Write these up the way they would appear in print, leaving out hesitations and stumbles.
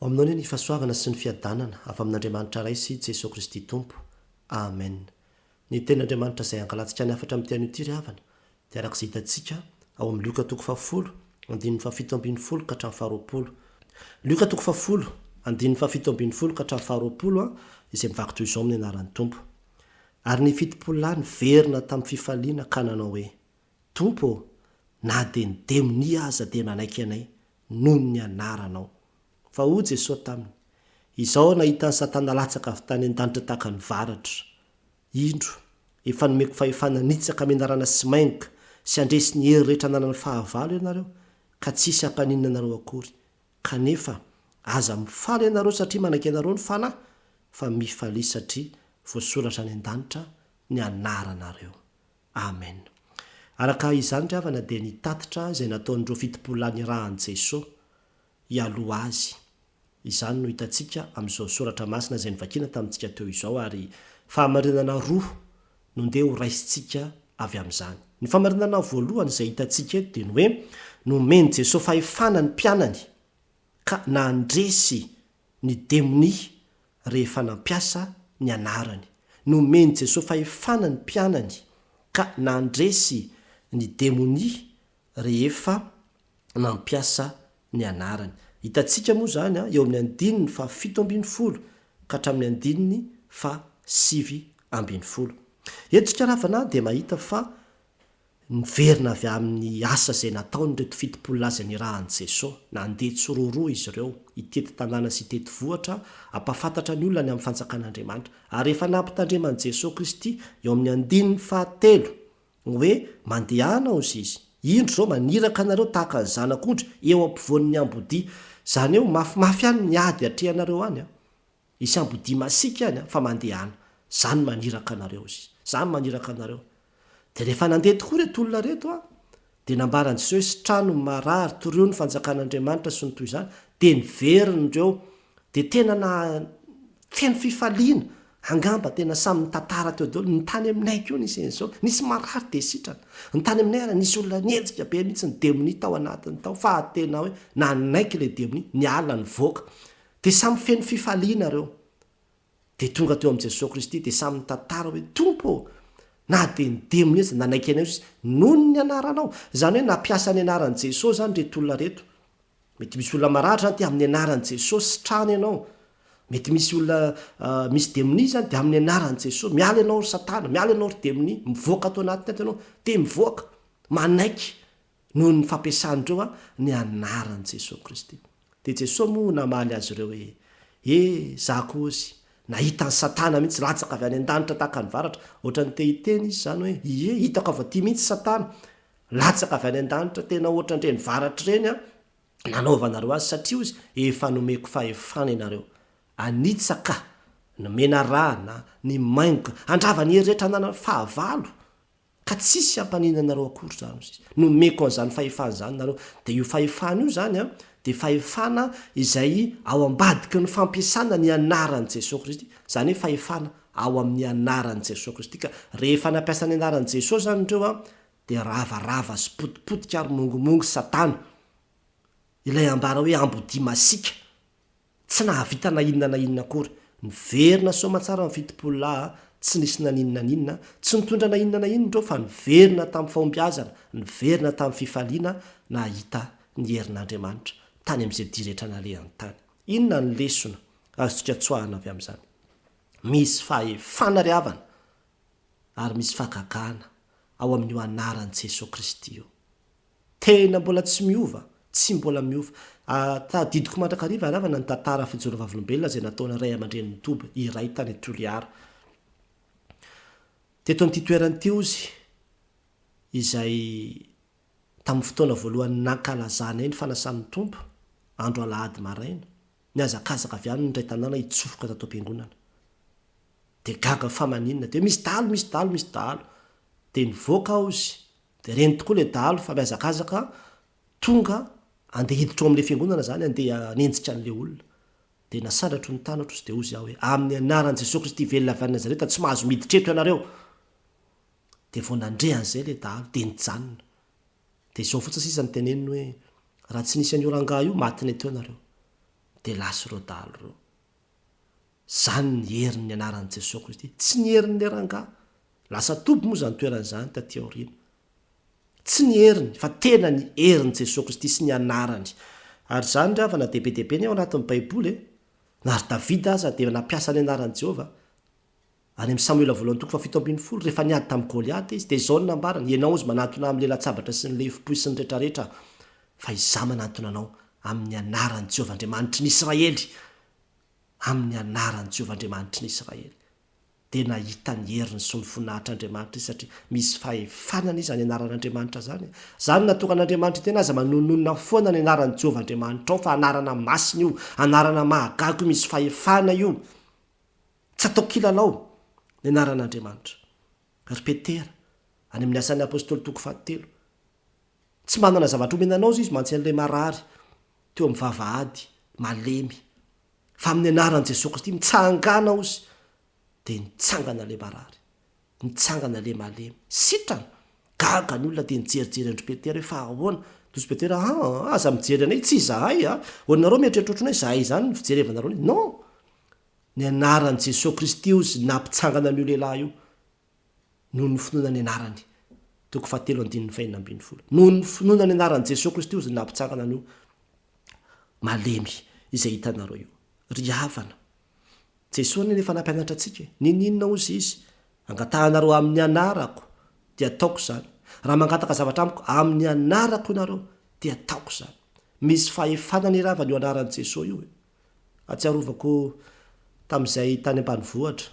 o aminao ny fahasoavana sy ny fiadanana avy amin'andriamanitra ray sy jesosy kristy tompo amen. Ny ten'andriamanitra izay ankalantsika ny afatra amin'ity an'io ty ry havana dia arak'izay hitantsika ao amin'ny Lioka toko 10 andininy 7 ka hatramin'ny 20. Lioka toko 10 andininy 7 ka hatramin'ny 20 izay mivaky toy izao amin'ny anaran'ny tompo. Ary ny fitopolany verina tamin'ny fifaliana ka nanao hoe: Tompo, na dia ny demoni aza dia manaiky anay noho ny anaranao. Fa ho Jesosy taminy: izao nahita ny Satana latsaka avy tany an-danitra tahaka ny varatra. Indro efa nomeko fahefana nitsaka menarana sy mainka sy andresy ny hery rehetra nanana fahavalo ianareo, ka tsisy hampaninana anareo akory. Kanefa aza mifaly ianareo satria manaiky ianareo ny fanahy, fa mifalia satria voasoratra any an-danitra ny anaranareo. Amen. Araka izany ry havana dia ny tatitra izay nataon'ireo fitopolany rahan'i Jesosy hialoha azy. Izany no hitantsika amin'izao soratra masina izay nivakiana tamintsika teo izao, ary fahamarinana roa no ndeha ho raisintsika avy amin'izany. Ny fahamarinana voalohany izay hitantsika eto dia ny hoe: nomeny Jesosy fahefana ny mpianany ka nandresy ny demoni rehefa nampiasa ny anarany. Nomeny Jesosy fahefana ny mpianany ka nandresy ny demoni rehefa nampiasa ny anarany. Hitantsika moa zany eo amin'ny andininy 7 ka hatramin'ny andininy 7. Eto ravana dia mahita fa niverina avy amin'ny asa izay nataony reto fitopolaza ny rahan'i Jesosy. Nandeha tsiroroa izy ireo hitety tanàna sy hitety vohatra, ampafantatra ny olona ny amin'ny fanjakan'Andriamanitra. Ary efa nampitandreman'i Jesosy Kristy eo amin'ny andininy 7 hoe: mandehana ozy izy, indro zao maniraka anareo tahaka ny zanak'ondry eo ampovoan'ny ambodia. Zany eo mafimafy any miady atrehanareo any, isy ambodia masika any fa mandehana. Zany maniraka anareo izy, zany maniraka anareo. Dia rehefa nandeha tokoa reto olona reto dia nambaran'i Jesosy trano marary toreo ny fanjakan'Andriamanitra sy ny toy izany, dia niverindreo. Dia tena na feno fifaliana, angamba tena samy mitantara teo daholo. Ny tany aminay koa nisy an'izao, nisy marary dia sitrana. Ny tany aminay ara nisy olona niejika be mihitsy ny demoni tao anatiny tao, fa tena hoe nanaiky ilay demoni, niala ny voaka. Dia samy feno fifaliana reo. Dia tonga teo amin'i Jesosy Kristy dia samy mitantara hoe: Tompo, na dia ny demoni izy nanaiky anay izy noho ny anaranao. Zany hoe nampiasa ny anaran'i Jesosy zany reto olona reto. Mety misy olona maratra zany dia amin'ny anaran'i Jesosy sitrany ianao. Mety misy olona misy demoni zany dia amin'ny anaran'i Jesosy miala ianao ry Satana, miala ianao ry demoni, mivoaka atao anatiny ato ianao, dia mivoaka manaiky noho ny fampiasandreo ny anaran'i Jesosy Kristy. Dia Jesosy moa namaly azy ireo hoe: za kozy nahita ny Satana mihitsy latsaka avy any an-danitra tahaka ny varatra. Ohatra ny tehiteny izy zany hoe: hitako avy aty mihitsy Satana latsaka avy any an-danitra, tena ohatra ndreny varatra reny nanaovanareo azy, satria izy efa nomeko fahefana ianareo. Anitsaka ny menarana, ny maingoka, andrava ny hery rehetra nanana fahavalo, ka tsisy hampaninana anareo akory zany izy. Nomeko an'izany fahefana zany nareo. Dia io fahefana io zany dia fahefana izay ao ambadiky ny fampiasana ny anaran'i Jesosy Kristy. Zany hoe fahefana ao amin'ny anaran'i Jesosy Kristy. Ka rehefa nampiasa ny anaran'i Jesosy zany ireo dia ravarava sy potipotika ary mongomongo Satana, ilay ambara hoe ambodia masika, tsy nahavita na inona na inona akory. Niverina soamantsara amin'ny fitopolà, tsy nisy na inona na inona, tsy nitondra na inona na inona ireo, fa niverina tamin'ny fahombiazana, niverina tamin'ny fifaliana, nahita ny herin'Andriamanitra tany amin'izay dia rehetra nalehany tany. Inona ny lesona azontsika tsoahana avy amin'izany? Misy fahefana ry havana ary misy fahagagana ao amin'io anaran'i Jesosy Kristy io. Tena mbola tsy miova, tsy mbola miova. Tadidiko mandrakariva ry havana ny tantara fijoro vavolombelona izay nataona ray aman-dreniny Toba iray tany Toliara. Teto amin'ity toerany ity ozy izay tamin'ny fotoana voalohany nankalazana ny fanasan'ny Tompo, andro alahady maraina, niazakazaka avy any nyray tanàna hitsofoka tato am-piangonana. Dia gaga famaninana, dia misy dalo. Dia nivoaka ozy, dia reny tokoa ilay dalo fa miazakazaka, tonga andeha hiditra ao amin'ilay fiangonana zany, andeha nenjika an'ilay olona. Dia nasandratro ny tanatro izy dia ozy aho hoe: amin'ny anaran'i Jesosy Kristy velona avy any Nazareta, tsy mahazo miditra eto ianareo. Dia vao nandrehan'izay ilay dalo dia nijanona. Dia izao fotsiny sisa ny teneniny hoe: raha tsy nisy an'io rangahy io matiny eto ianareo. dia lasy reo dalo reo. Zany ny herin'ny ny anaran'i Jesosy Kristy, tsy ny herin'ny ranga. Lasa toby moa zany toeran'izany taty aoriana. Tsy ny heriny fa tena ny herin'i Jesosy Kristy sy ny anarany. Ary zany ry havana dehibe ny ao anatin'ny baiboly nary Davida aza dia nampiasa ny anaran'i Jehovah. Any amin'ny Samuela voalohany 7:10 rehefa niady tamin'ny Goliaty izy dia izao ny nambarany: ianao izy manatona amin'ny lelan-tsabatra sy ny lefipoy sy ny rehetrarehetra, fa izaho manatona anao amin'ny anaran'i Jehovah Andriamanitry ny Israely. Amin'ny anaran'i Jehovah Andriamanitry ny Israely. Dia nahita ny heriny sy ny voninahitran'Andriamanitra satria misy fahefanana izy any anaran'Andriamanitra zany. Zany natokan'Andriamanitra tena aza manonona foana ny anaran'i Jehovah Andriamanitra ao, fa anarana masina io, anarana mahagaga io, misy fahefana io. Tsy atao kilalao ny anaran'Andriamanitra. Ry Petera any amin'ny asan'ny apôstôly 3. Tsy manana zavatra omenanao izy mantsy an'ilay marary teo amin'ny vavahady malemy, fa amin'ny anaran'i Jesosy Kristy mitsangana ozy dia nitsangana ilay marary, nitsangana ilay malemy. Sitrana gaga ny olona dia nijerijery andry Petera hoe fa ahoana? Dozy Petera: aza mijery anay, tsy izahay hoanareo mieritreritrotronay izahay izany ny fijerevanareo. Non, ny anaran'i Jesosy Kristy ozy nampitsangana an'io lehilahy io noho ny finoana ny anarany. 7:12 noho ny finoana ny anaran'i Jesosy Kristy ozy nampitsangana an'io malemy izay hitanareo io. Ry havana, Jesosy nefa nampianatra antsika: ninona ozy izy, angatahanareo amin'ny anarako dia ataoko izany. Raha mangataka zavatra amiko amin'ny anarako ianareo dia ataoko izany. Misy fahefana ny ravana io anaran'i Jesosy io. Atsiarovako tamin'izay tany ambanivohitra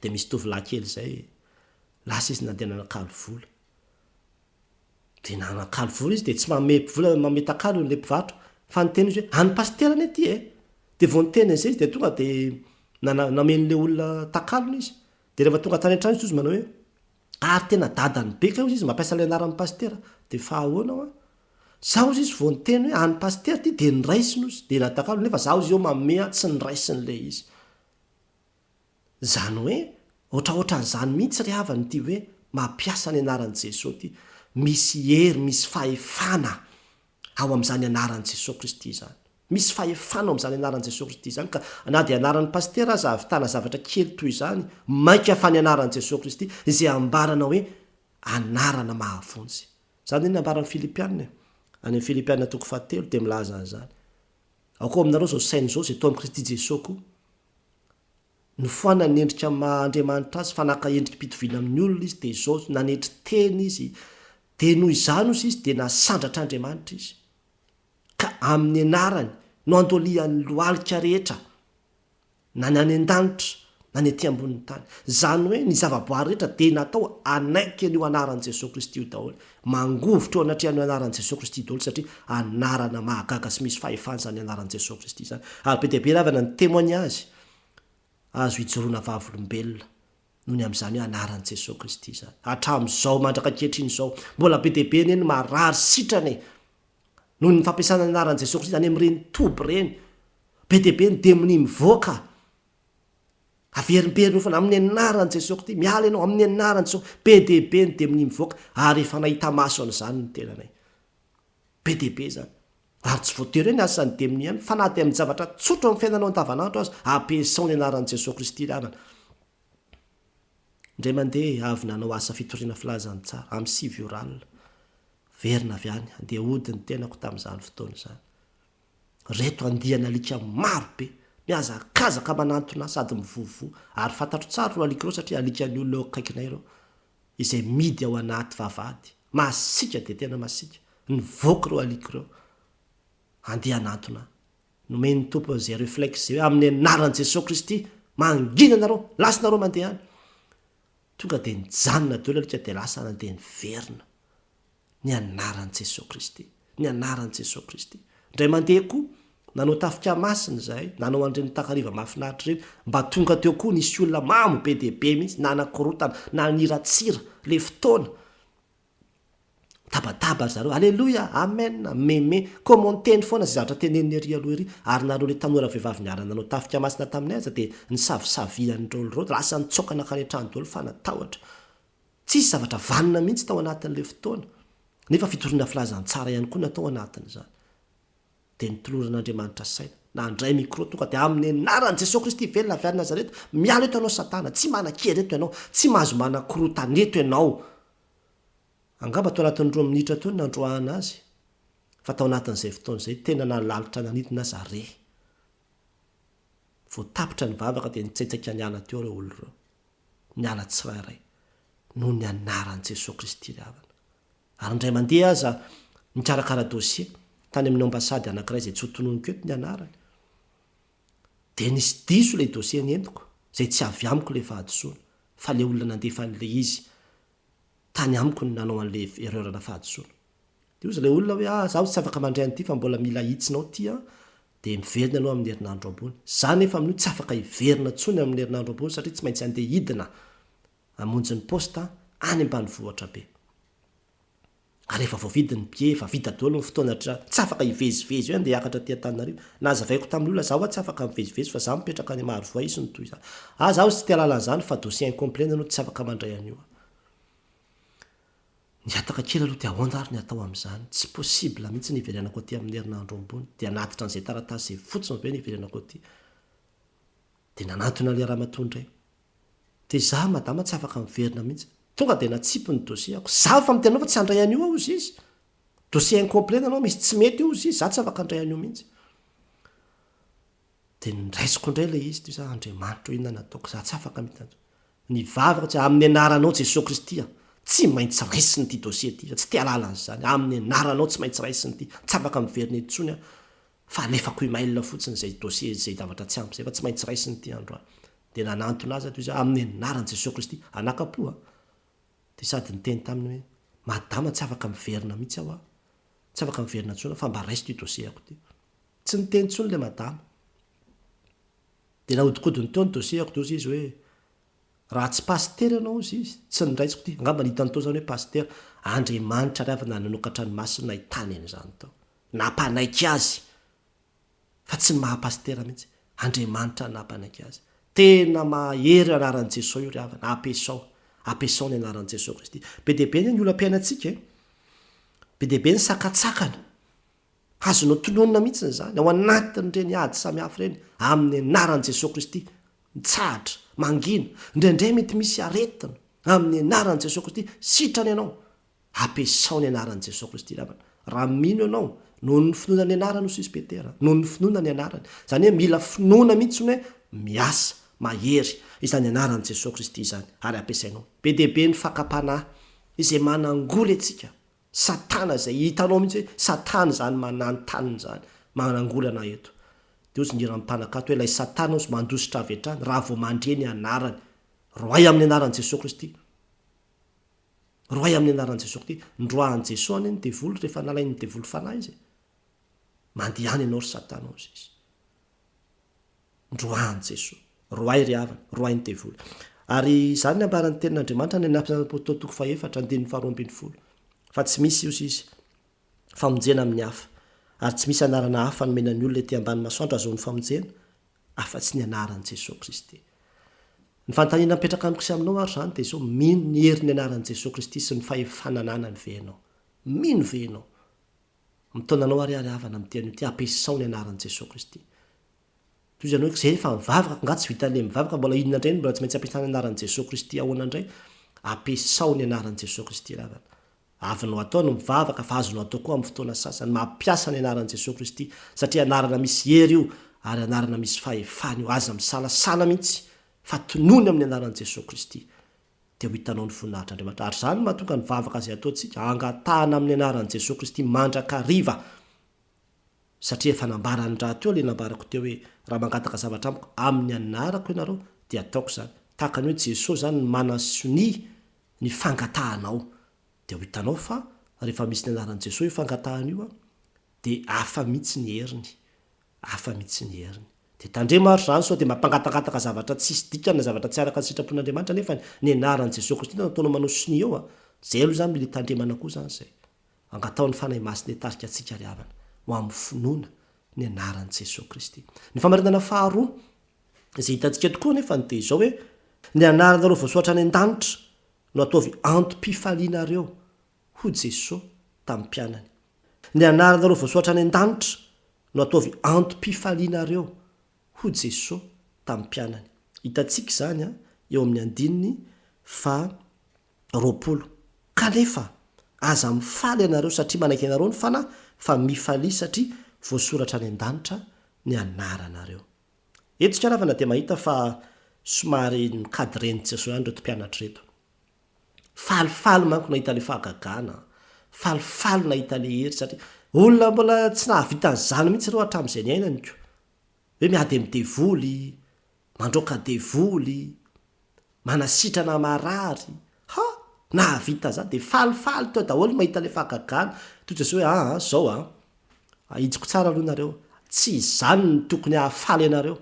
dia misy tovolahy kely izay, lasa izy nandeha nanakalo vola. Dia nanakalo vola izy dia tsy mametakalo n'ilay mpivarotra, fa niteny izy hoe: any pastera ny aty dia vao niteny izay izy dia tonga dia namen'ilay olona takalony izy. Dia rehefa tonga tany an-trano izy manao hoe: ary tena dadany beka izy mampiasa ilay anaran'ny pastera. Dia fa ahoana ao zaho izy vao niteny hoe any pastera ty dia niraisiny izy dia natakalo, nefa zaho izy eo mamea tsy niraisin'ilay izy. Zany hoe ohatraohatran'izany mihitsy ry havany ity hoe mampiasa ny anaran'i Jesosy ity. Misy hery, misy fahefana ao amin'izany anaran'i Jesosy Kristy izany. Misy fahefana ao amin'izany anaran'i Jesosy Kristy izany, ka na dia anaran'ny pastera aza havitana zavatra kely toy izany, mainka fa ny anaran'i Jesosy Kristy izay ambarana hoe anarana mahavonjy. Zany ny ambaran'ny Filipianina, any amin'ny Filipianina 4 dia milaza an'izany: ao koa aminareo izao saina izao izay tao amin'ny Kristy Jesosy koa, nifoanany endrika Andriamanitra azy fa naka endrika mpitoviana amin'ny olona izy, dia izao nanetry teny izy, dia noho izany ozy izy dia nasandratra Andriamanitra izy, ka amin'ny anarany no andolian'ny lohalika rehetra, na ny any an-danitra na ny etỳ ambonin'ny tany. Zany hoe ny zavaboary rehetra dia natao anaiky an'io anaran'i Jesosy Kristy io daholo, mangovotra eo anatrehan'io anaran'i Jesosy Kristy daholo, satria anarana mahagaga sy misy fahefana zany anaran'i Jesosy Kristy zany. Ary be dia be ravana ny témoignage azo hijoroana vavolombelona noho ny amin'izany hoe anaran'i Jesosy Kristy zany. Hatramin'izao mandraka ankehitriny izao mbola be dia be neny marary sitrany noho ny fampiasana ny anaran'i Jesosy Kristy any amin'ireny toby ireny. Be dia be ny demoni mivoaka, averimberiny fona amin'ny anaran'i Jesosy Kristy, miala ianao amin'ny anaran'i Jesosy. Be dia be ny demoni mivoaka, ary efa nahita maso an'izany ny tenanay. Be dia be zany. Ary tsy voatery hoe ny asan'ny demoni ihany, fa na dia amin'ny zavatra tsotra amin'ny fiainanao andavanandro azy, ampiasao ny anaran'i Jesosy Kristy ravana. Indray mandeha avy nanao asa fitoriana filazany tsara amin'ny 7 oralina, verina avy any andeha hody ny tenako tamin'izany fotoana izany. Reto andiana alika maro be miazakazaka manantona sady mivovo, ary fantatro tsara ro alika reo satria alika ny olona eo akaikinay reo izay midy ao anaty vavahady. Masika dia tena masika, nivoaka reo alika reo andeha anantona. Nomeny tompo izay réflexe hoe amin'ny anaran'i Jesosy Kristy mangina nareo, lasinareo mandeha any. Tonga dia nijanona daholo alika dia lasa nandeha niverina ny anaran'i Jesosy Kristy, ny anaran'i Jesosy Kristy. Indray mandeha koa nanao tafika masina izahay, nanao an'ireny takariva mahafinaritra ireny, mba tonga teo koa nisy olona mamo be dia be mihitsy, na anakorotana na niratsira le fotoana. Tabataba zareo, alleloia, amen, meme, koa miteny foana izay zavatra teneniny ery aloha ery. Ary nareo le tanora vehivavy niarana nanao tafika masina taminay aza dia nisavisavian'ny reo lasa nitsoka nakanetrany daholo fa natahotra. Tsisy zavatra vanina mihitsy tao anatin'ilay fotoana, nefa fitoriana filazantsara ihany koa natao anatin'izany. Dia nitoloran'Andriamanitra saina, nandray micro tonga de amin'ny anaran' jesosy kristy velona avy any nazareta miala eto ianao satana tsy manan-kery eto ianao tsy mahazo manan-korotaneto ianao angamba to anatin'ny 2 minitra teo ny nandroahana azy fa tao anatin'izay fotoan'izay tena nalalitra nanidina zare voatapitra ny vavaka dia nitsaitsaka niala teo reo olo reo niala tsirairay noho ny anaran'i jesosy kristy ravana ary indray mandeha aza mikarakara dosie tany amin'ny ambasady anankiray izay tsy hotononiko eto ny anarany dia nisy diso ilay dosie nyentiko izay tsy avy amiko le fahadisoana fa le olona nandefa n'le izy tany amiko ny nanao an'le ererana fahadisoana dia ozy ilay olona hoe zaho tsy afaka mandray an'ity fa mbola mila hitsinao ty dia miverina anao amin'ny herinandro ambony za nefa amin'io tsy afaka hiverina tsony amin'ny herinandro ambony satria tsy maintsy andeha hidina amonjy ny posta any ambany vohatra be ary efa voavidiny bie efa vita daholo ny fotoana tsy afaka hivezivezy eo andeha hiakatra ty an-tananarivo nazavaiko tamin'ny olona zaho tsy afaka mivezivezy fa za mipetraka any marovoa izy ny toy za zaho tsy tia lalan'izany fa dossier incomplet anao tsy afaka mandray an'io niataka kely aloha dia ahoana ary ny atao amin'izany tsy possible mihitsy niverenako aty amin'ny herinandro ambony dia natitra an'izay taratasy izay fotsiny ve niverenako aty dia nanatona le raha-matondray dia za madama tsy afaka miverina mihitsy tonga dia natsipy ny dossier ako za fa mitenao fa tsy handray an'io ao izy izy dossier incomplet anao misy tsy mety io izy izy za tsy afaka handray an'io mihitsy dia niraisiko indray le izy ty za Andriamanitra inona nataoko za tsy afaka mitanjo ny vavaka tsy amin'ny anaranao Jesosy Kristy tsy maintsy raisiny ty dossier ty tsy tia lalan'izany amin'ny anaranao tsy maintsy raisiny ty tsy afaka miverina etsony fa alefako email fotsiny zay dossier zay zavatra tsy ampy zay fa tsy maintsy raisiny ty androany dia nanantona azy toy za amin'ny anaran'i Jesosy Kristy anakapoa dia sady niteny taminy hoe madama tsy afaka miverina mihitsy aho tsy afaka miverina tsona fa mba raiso ty dossier ako ty tsy niteny tsony le madama dia nahodikodiny teo ny dossier ako tozy izy hoe raha tsy paster ianao izy izy tsy niraisiko ty angamba nitany tao zany hoe paster Andriamanitra ry avana nanokatra ny masina nahitany an'izany tao nampanaiky azy fa tsy ny mahapaster mihitsy Andriamanitra nampanaiky azy tena mahery anaran'i Jesosy io ry avana apesao ny anaran'i Jesosy Kristy be deaibe ny olam-piainantsika be deaibe ny sakatsakana azonao tononina mihitsy zany ao anatin'ireny ady samihafa ireny amin'ny anaran'i Jesosy Kristy mitsahatra mangina indraindray mety misy aretina amin'ny anaran'i Jesosy Kristy sitrany ianao apesao ny anaran'i Jesosy Kristy raha mino ianao noho ny finoana ny anarany Osy Petera noho ny finoana ny anarany zany hoe mila finoana mihitsy hoe miasa mahery izany anaran'i Jesosy Kristy izany ary ampiasainao be deaibe ny fakapanahy izay manangoly atsika satana izay hitanao mihitsy hoe satana zany manantaniny zany manangoly ana eto dia ozy nira mpanakato hoe ilay satana ozy mandositra avy hatrany raha vao mandre ny anarany roay amin'ny anaran'i Jesosy Kristy roay amin'ny anaran'i Jesosy Kristy ndroahan'i Jesosy any ny devoly rehefa nalainy devoly fanahy izy mandeha any ianao ry satana ozy izy ndroahan'i Jesosy roay ry havana roay ny devoly ary izany ny ambaran'ny tenin'Andriamanitra ny nampitotoko faefatra andininy faharoambin'ny folo fa tsy misy izy izy famonjena amin'ny hafa ary tsy misy anarana hafa nomenany olona ety ambany masoandro azoany famonjena afa-tsy ny anaran'i Jesosy Kristy ny fanontaniana mipetraka amikosy aminao ary zany dia zao mino ny hery ny anaran'i Jesosy Kristy sy ny fahefananana ny venao mino venao mitonanao ariary havana mitean'io ty apesao ny anaran'i Jesosy Kristy toy izany hoe zay efa mivavaka nga tsy vita le mivavaka mbola inona indray mbola tsy maintsy ampiasana ny anaran'i Jesosy Kristy ahoana indray apesao ny anaran'i Jesosy Kristy ravana avinao atao no mivavaka fa azonao atao koa amin'ny fotoana sasany mampiasa ny anaran'i Jesosy Kristy satria anarana misy hery io ary anarana misy fahefana io aza misalasala mihitsy fa tonony amin'ny anaran'i Jesosy Kristy dia ho hitanao ny voninahitr'Andriamanitra ary zany mahatonga ny vavaka azy ataontsika angatahana amin'ny anaran'i Jesosy Kristy mandrakariva satria efa nambarany raha teo le nambarako teo hoe raha mangataka zavatra amiko amin'ny anarako ianareo dia ataoko zany tahaka ny hoe Jesosy zany manasony ny fangatahanao dia ho hitanao fa rehefa misy ny anaran'i Jesosy io fangatahana io dia afa mihitsy ny heriny dia tandre maro zany sao dia mampangatangataka zavatra tsisy dikana zavatra tsy araka ny sitrapon'Andriamanitra nefa ny anaran'i Jesosy Kristy nataonao manao sony eo zay aloha zany mila tandremana koa zany zay angatao ny fanahy masina tarika atsika ry havana ho amin'ny finoana ny anaran'i Jesosy Kristy ny famarinana faharoa izay hitantsika tokoa nefa ny dia izao hoe ny anaranareo voasoatra any an-danitra no ataovy antom-pifalianareo ho Jesosy tamin'ny mpianany ny anaranareo voasoatra any an-danitra no ataovy antom-pifalianareo ho jesosy tamin'ny mpianany. Hitantsika izany a eo amin'ny andininy fa roapolo. Kanefa aza mifaly ianareo satria manaiky ianareo ny fana fa mifalia satria voasoratra any an-danitra ny anaranareo. Eto tsika ravana dia mahita fa somary nikadiren'i Jesosy any reto mpianatra reto. Falifaly manko nahita le fahagagana, falifaly nahita le hery satria olona mbola tsy nahavita an'izany mihitsy ireo hatramin'izay ny ainany ko. Hoe miady amin'ny devoly, mandroaka devoly, manasitrana marary. Ha! Nahavita zany dia falifaly teo daholo mahita le fahagagana. Toy Jesosy hoe zao ijiko tsara aloha nareo. Tsy izany ny tokony hahafaly ianareo.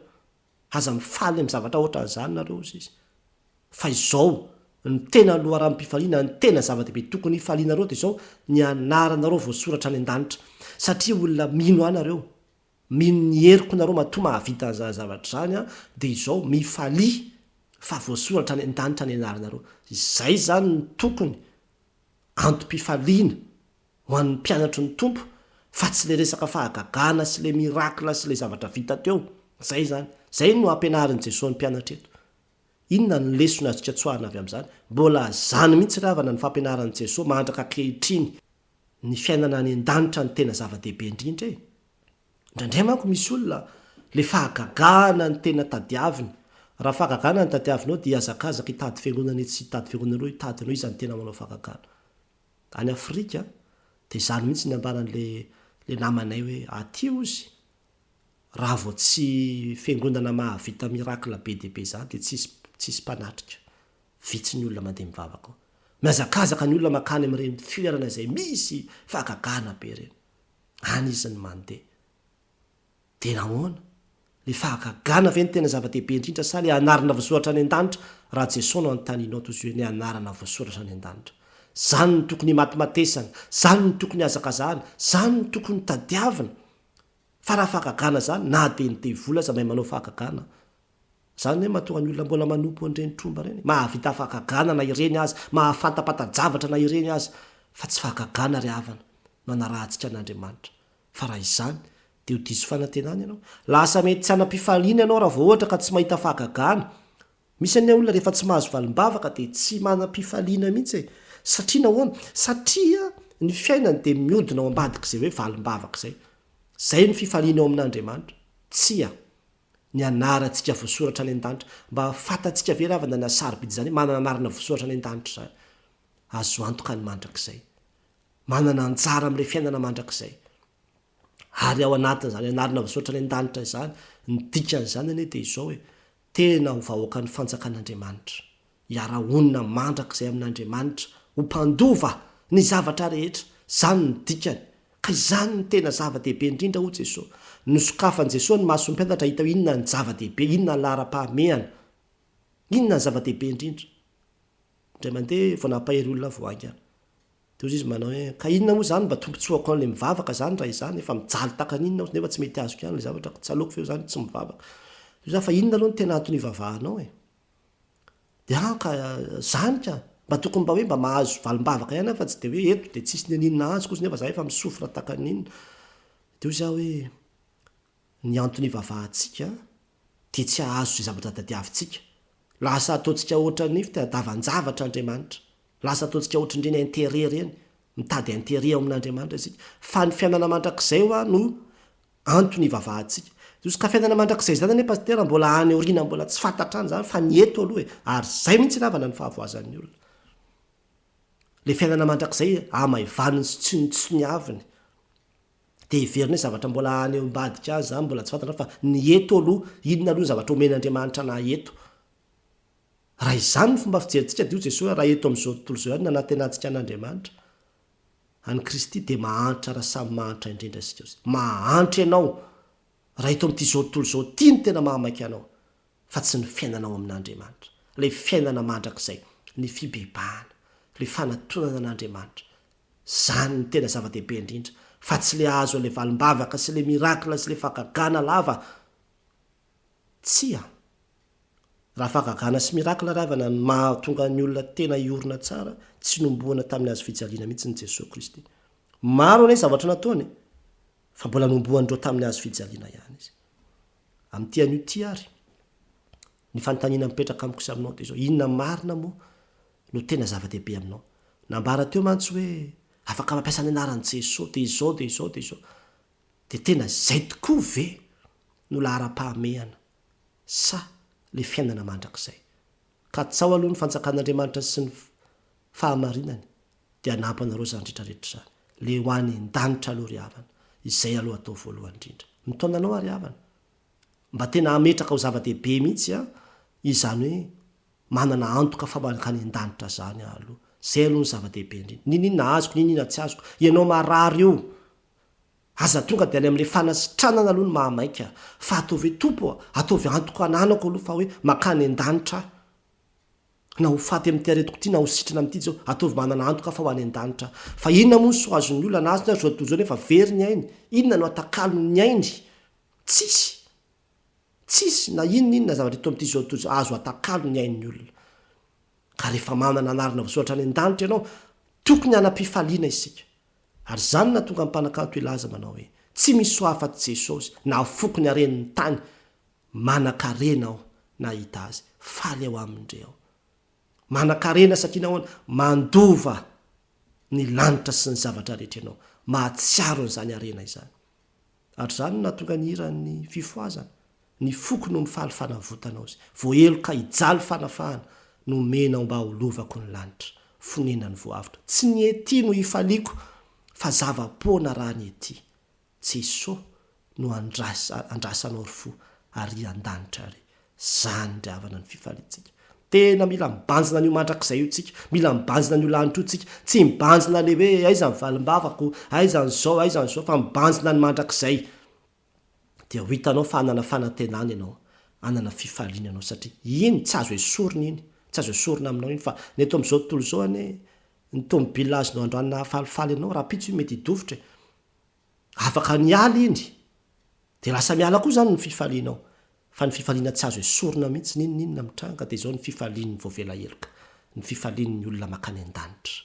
Aza mifaly amin'ny zavatra ohatra n'izany nareo izy. Fa izao ny tena loharampifaliana, ny tena zava-dehibe tokony hifalianareo dia izao ny anaranareo voasoratra any an-danitra. Satria olona mino anareo, mino ny heriko nareo matoa mahavita an'izany zavatra zany dia izao mifalia fa voasoratra any an-danitra ny anaranareo. Izay zany ny tokony antom-pifaliana ho an'ny mpianatry ny tompo, fa tsy le resaka fahagagana sy le mirakla sy le zavatra vita teo. Zay zany, zay no ampianarin'i Jesosy ny mpianatra eto. Inona ny lesona azontsika tsoahana avy amin'izany? Mbola zany mihitsy ravana ny fampianaran'i Jesosy mandraka ankehitriny ny fiainana any an-danitra ny tena zava-dehibe indrindra e. Indraindray manko misy olona le fahagagana ny tena tadiaviny. Raha fahagagana ny tadiavinao dia azakazaka hitady fiangonana tsy hitady fiangonana eo, hitadinao izany tena manao fahagagana. Any Afrika dia izany mihitsy ny ambaran'le namanay hoe atio izy. Raha vao tsy fiangonana mahavita mirakla be dehibe zany dia tsisy mpanatrika. Vitsy ny olona mandeha mivavaka ao. Miazakazaka ny olona makany amin'ireny toerana izay misy fahagagana be ireny. Any izy ny mandeha. Dia nahoana? Le fahagagana ve ny tena zava-dehibe indrindra sa le anarana voasoratra any an-danitra? Raha Jesosy no anontanianao toy izay hoe ny anarana voasoratra any an-danitra. Zany ny tokony matimatesana, zany ny tokony hazakazahana, zany ny tokony tadiavina. Fa raha fahagagana zany na dia ny devoly aza mahay manao fahagagana. Zany hoe mahatonga ny olona mbola manompo an'ireny tromba ireny. Mahavita fahagagana na ireny azy, mahafantapata-javatra na ireny azy, fa tsy fahagagana ry havana no anarahantsika an'Andriamanitra. Fa raha izany dia ho diso fanantenana ianao. Lasa mety tsy hanam-pifaliana ianao raha vao ohatra ka tsy mahita fahagagana. Misy any olona rehefa tsy mahazo valim-bavaka dia tsy manam-pifaliana mihitsy e. Satria nahoana? Satria ny fiainany dia miodina ao ambadika izay hoe valim-bavaka izay. Zay ny fifaliana ao amin'Andriamanitra. Tsia ny anarantsika voasoratra any an-danitra, mba fantatsika ve ravana ny sarobidy zany manana anarana voasoratra any an-danitra zany. Azo antoka ny mandrakizay. Manana anjara amin'ilay fiainana mandrakizay. Ary ao anatin'izany anarana voasoratra any an-danitra izany, ny dikan'izany anie dia izao hoe tena ho vahoaka ny fanjakan'Andriamanitra. Hiara-honina mandrakizay amin'Andriamanitra, ho mpandova ny zavatra rehetra. Zany ny dikany. Ka izany ny tena zava-dehibe indrindra ho Jesosy. Nosokafan'i Jesosy ny maso mpianatra hita hoe inona ny zava-dehibe, inona ny lara-pahamehana, inona ny zava-dehibe indrindra. Indray mandeha vao nampahery olona voaingana. Dia izy manao hoe ka inona moa zany mba tompontsoako an'ilay mivavaka zany raha izany efa mijaly takan'inona nefa tsy mety azoko ihany ilay zavatra tsaloko feo zany tsy mivavaka. Fa inona aloha ny tena antony ivavahanao e? Dia ka zany ka mba tokony mba hoe mba mahazo valim-bavaka ihany fa tsy dia hoe eto dia tsisy ny aninona azoko izy nefa za efa misofra takan'inona. Dia hoy izaho hoe ny antony ivavahantsika dia tsy hahazo izay zavatra tadiavintsika. Lasa ataontsika ohatra ny fitadiavan-javatra Andriamanitra. Lasa ataontsika ohatra ireny intérêt ireny, mitady intérêt ao amin'Andriamanitra isika. Fa ny fiainana mandrakizay no antony ivavahantsika. Izy ka fiainana mandrakizay zany anie pastera mbola any aoriana mbola tsy fantatra any zany fa ny eto aloha e. Ary zay mihitsy ravana ny fahavoazan'ny olona. Le fiainana mandrakizay amaivany sy tsy ny aviny. Dia heverina hoe zavatra mbola any eo ambadika azy zany mbola tsy fantatra fa ny eto aloha, inona aloha ny zavatra omen'Andriamanitra na eto. Raha izany ny fomba fijerintsika dia Jesosy raha eto amin'izao tontolo izao ihany nanatenantsika an'Andriamanitra. Any Kristy dia mahantra raha samy mahantra indrindra isika. Mahantra ianao raha eto amin'ity izao tontolo izao ity ny tena mahamaiky anao. Fa tsy ny fiainanao amin'Andriamanitra. Ilay fiainana mandrakizay, ny fibebahana, ilay fanatonana an'Andriamanitra. Zany ny tena zava-dehibe indrindra. Fa tsy le azo ilay valim-bavaka sy ilay mirakla sy ilay fahagagana lava. Tsia. Raha fahagagana sy mirakla ravana ny mahatonga ny olona tena iorina tsara, tsy nomboana tamin'ny hazo fijaliana mihitsy ny Jesosy Kristy. Maro anie zavatra nataony, fa mbola nomboandreo tamin'ny azo fijaliana ihany izy amin'nytian'io ty ary ny fanontaniana mipetraka amiko sy aminao de zao inona marina moa no tena zava-dehibe aminao nambara teo mantsy hoe afaka mampiasa ny anaran'i Jesosy de izao de izao de izao de tena zay tokoa ve no lahara-pahamehana sa le fiainana mandrakizay ka tsao aloha ny fanjakan'Andriamanitra sy ny fahamarinany dia anampy anareo zany rehetrarehetra zany le ho any an-danitra aloha ry havana izay aloha atao voalohany indrindra mitonanao ary havana mba tena hametraka ho zava-dehibe mihitsy a izany hoe manana antoka fa mankany an-danitra zany aloha zay aloha ny zava-dehibe indrindra ninina azoko ninina tsy azoko ianao marary io aza tonga de any amin'le fanasitranana aloha ny mahamaika fa ataovy hoe tompo ataovy antoko ananako aloha fa hoe makany an-danitra na ho faty amin'ty aretiko ty na ho sitrana amin'ty zao ataovy manana antoka fa ho any an-danitra fa inona moa ny soazon'ny olona nazy zao toy zao nefa very ny ainy inona no atakalony ny ainy tsisy na inona zavatra eto amin'ty zao toy azo atakalo ny ain'ny olona ka rehefa manana anarina voasoratra any an-danitra ianao tokony anam-pifaliana isika ary zany na tonga mpanankanto ilaza manao hoe tsy misy ho afa-ty Jesosy na fokony aren'ny tany manan-karena aho na hita azy faly ao amindreo manan-karena satria nahoana mandova ny lanitra sy ny zavatra rehetra ianao mahatsiaro n'izany arena izany ary zany na tonga ny hiran'ny fifoazana ny foko no mifaly fanavotanao izy voaelo ka hijaly fanafahana no menao mba holovako ny lanitra fonenany voavitra tsy ny ety no hifaliako fa zava-poana raha ny ety Jesosy no andrasanao ry fo ary an-danitra ary zany ndry havana ny fifalitsika tena mila mibanjina n'io mandrakizay io tsika mila mibanjina n'io lanitra io tsika tsy mibanjina le hoe aiza ny valim-bavako aizan'zao fa mibanjina ny mandrakizay dia ho hitanao fa anana fanantenana ianao anana fifaliana ianao satria iny tsy azo esorina iny tsy azo esorina aminao iny fa ny eto amin'izao tontolo zao any ny tomobile azonao androany nahafalifaly ianao raha pitso io mety hidofotra afaka nialy iny de lasa miala koa zany ny fifalianao fa ny fifaliana tsy azo esorina mihitsy ninninona mitranga de zao ny fifalian'ny voavela eloka ny fifalian'ny olona makany an-danitra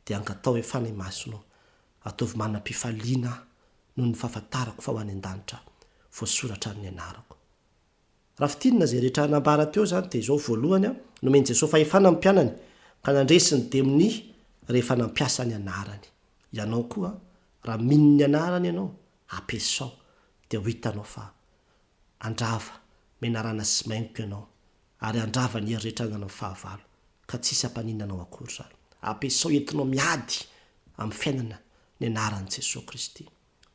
de angatao hoe fanay masonao ataovy manam-pifaliana noho ny fahafantarako fa ho any an-danitra voasoratra amin'ny anarako raha fitinina zay rehetra nambara teo zany de zao voalohany a nomeny Jesosy fahefana amin'ny mpianany ka nandresiny demony rehefa nampiasa ny anarany ianao koa raha mino ny anarany ianao ampiasao de ho hitanao fa andrava menarana sy mainko ianao ary andrava ny hery rehetra nana amin'ny fahavalo ka tsisy ampaninanao akory zany ampiasao entinao miady amin'ny fiainana ny anaran'i Jesosy Kristy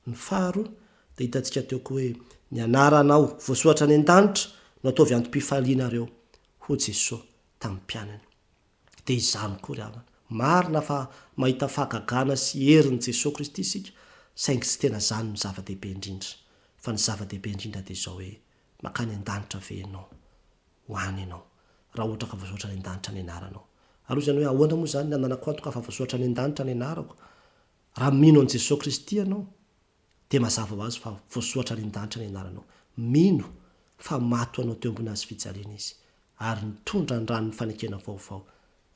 ny faharoa de hitantsika teo koa hoe ny anaranao voasoratra any an-danitra no ataovy antom-pifalianareo ho Jesosy tamin'ny mpianany de izany koa ry havana marina fa mahita fahagagana sy herin'i Jesosy Kristy isika saingy tsy tena zany no zava-dehibe indrindra fa ny zava-dehibe indrindra de zao hoe makany an-danitra ve ianao ho any ianao raha ohatra ka voasoratra any an-danitra ny anaranao aloha zany hoe ahoana moa zany nananako antoka fa voasoratra any an-danitra ny anarako raha mino an' Jesosy Kristy ianao de mazava ho azy fa voasoratra any an-danitra ny anaranao mino fa mato anao teo ambony azy fijaliana izy ary nitondra ny ranony fanekena vaovao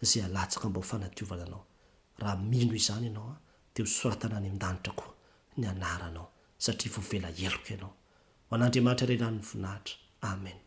zay alatsaka mba ho fanadiovana anao raha mino izany ianao de ho soratana any an-danitra koa ny anaranao satria voavela eloka ianao ho an'Andriamanitra iray rano ny voninahitra amen